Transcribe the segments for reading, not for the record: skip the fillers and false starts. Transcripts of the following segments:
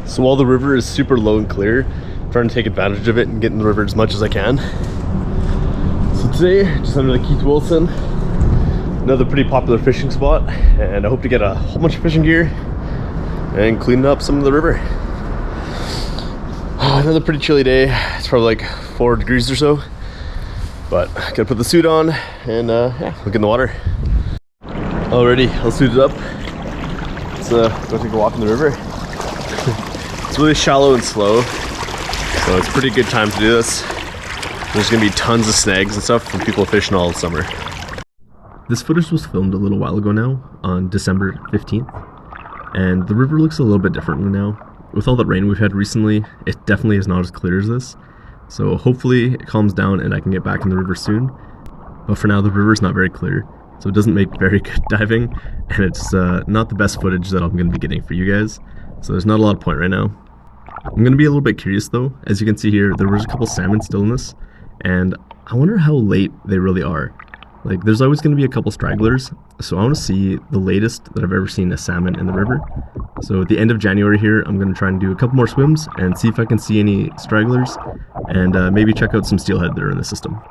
So while the river is super low and clear, I'm trying to take advantage of it and get in the river as much as I can. So today, just under the Keith Wilson, another pretty popular fishing spot, and I hope to get a whole bunch of fishing gear and clean up some of the river. Another pretty chilly day. It's probably like 4 degrees or so, but gotta put the suit on and yeah, look in the water. Alrighty, I'll suit it up. Let's go take a walk in the river. It's really shallow and slow, so it's a pretty good time to do this. There's gonna be tons of snags and stuff from people fishing all summer. This footage was filmed a little while ago now, on December 15th, and the river looks a little bit differently now. With all that rain we've had recently, it definitely is not as clear as this, so hopefully it calms down and I can get back in the river soon. But for now, the river is not very clear, so it doesn't make very good diving, and it's not the best footage that I'm going to be getting for you guys, so there's not a lot of point right now. I'm going to be a little bit curious though. As you can see here, there was a couple salmon still in this, and I wonder how late they really are. Like, there's always going to be a couple stragglers, so I want to see the latest that I've ever seen a salmon in the river. So at the end of January here, I'm going to try and do a couple more swims and see if I can see any stragglers, and maybe check out some steelhead that are in the system.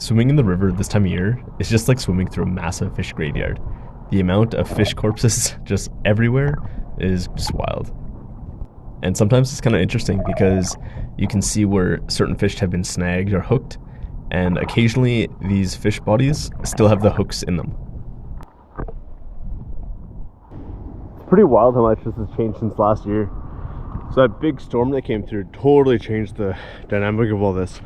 Swimming in the river this time of year is just like swimming through a massive fish graveyard. The amount of fish corpses just everywhere is just wild. And sometimes it's kind of interesting because you can see where certain fish have been snagged or hooked, and occasionally these fish bodies still have the hooks in them. It's pretty wild how much this has changed since last year. So that big storm that came through totally changed the dynamic of all this.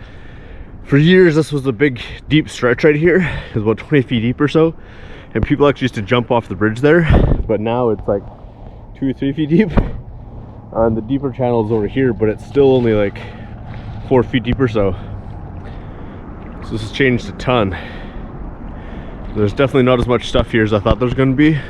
For years, this was a big, deep stretch right here. It was about 20 feet deep or so. And people actually used to jump off the bridge there. But now it's like 2 or 3 feet deep. And the deeper channel is over here, but it's still only like 4 feet deep or so. So this has changed a ton. There's definitely not as much stuff here as I thought there was going to be.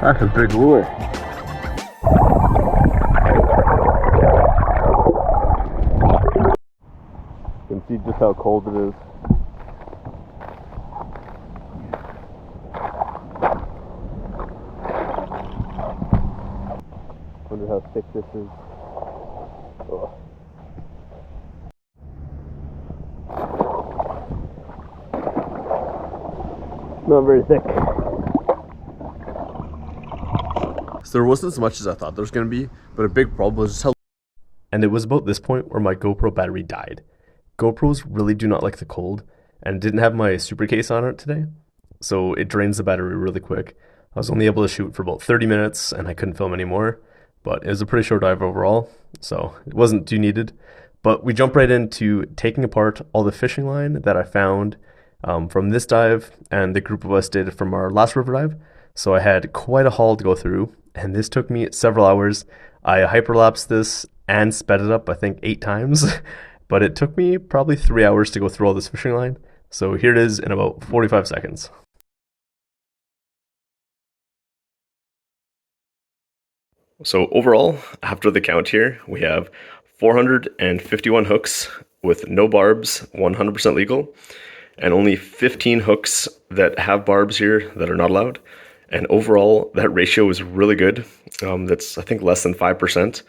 That's a big lure. You can see just how cold it is. Wonder how thick this is. Oh. Not very thick. So there wasn't as much as I thought there was going to be, but a big problem was just how... And it was about this point where my GoPro battery died. GoPros really do not like the cold, and didn't have my super case on it today, so it drains the battery really quick. I was only able to shoot for about 30 minutes, and I couldn't film anymore, but it was a pretty short dive overall, so it wasn't too needed. But we jumped right into taking apart all the fishing line that I found from this dive, and the group of us did from our last river dive. So I had quite a haul to go through, and this took me several hours. I hyperlapsed this and sped it up, I think 8 times, but it took me probably 3 hours to go through all this fishing line. So here it is in about 45 seconds. So overall, after the count here, we have 451 hooks with no barbs, 100% legal, and only 15 hooks that have barbs here that are not allowed. And overall, that ratio is really good. That's, I think, less than 5%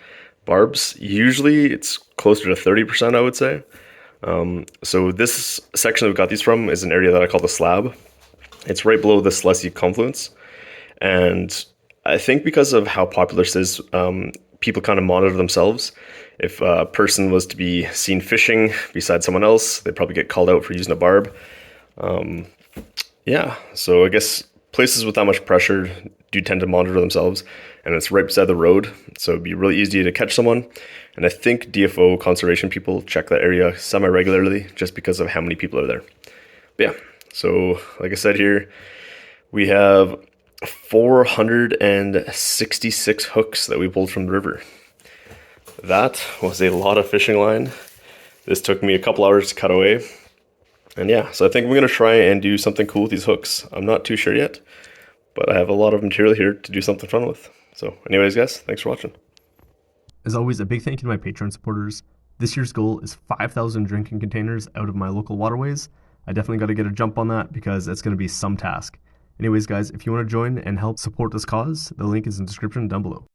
barbs. Usually it's closer to 30%, I would say. So this section that we got these from is an area that I call the slab. It's right below the Slessie confluence. And I think because of how popular this is, people kind of monitor themselves. If a person was to be seen fishing beside someone else, they'd probably get called out for using a barb. Yeah, so I guess places with that much pressure do tend to monitor themselves, and it's right beside the road, so it'd be really easy to catch someone. And I think DFO conservation people check that area semi-regularly just because of how many people are there. But yeah, so like I said here, we have 466 hooks that we pulled from the river. That was a lot of fishing line. This took me a couple hours to cut away. And yeah, so I think we're going to try and do something cool with these hooks. I'm not too sure yet, but I have a lot of material here to do something fun with. So anyways, guys, thanks for watching. As always, a big thank you to my Patreon supporters. This year's goal is 5,000 drinking containers out of my local waterways. I definitely got to get a jump on that because it's going to be some task. Anyways, guys, if you want to join and help support this cause, the link is in the description down below.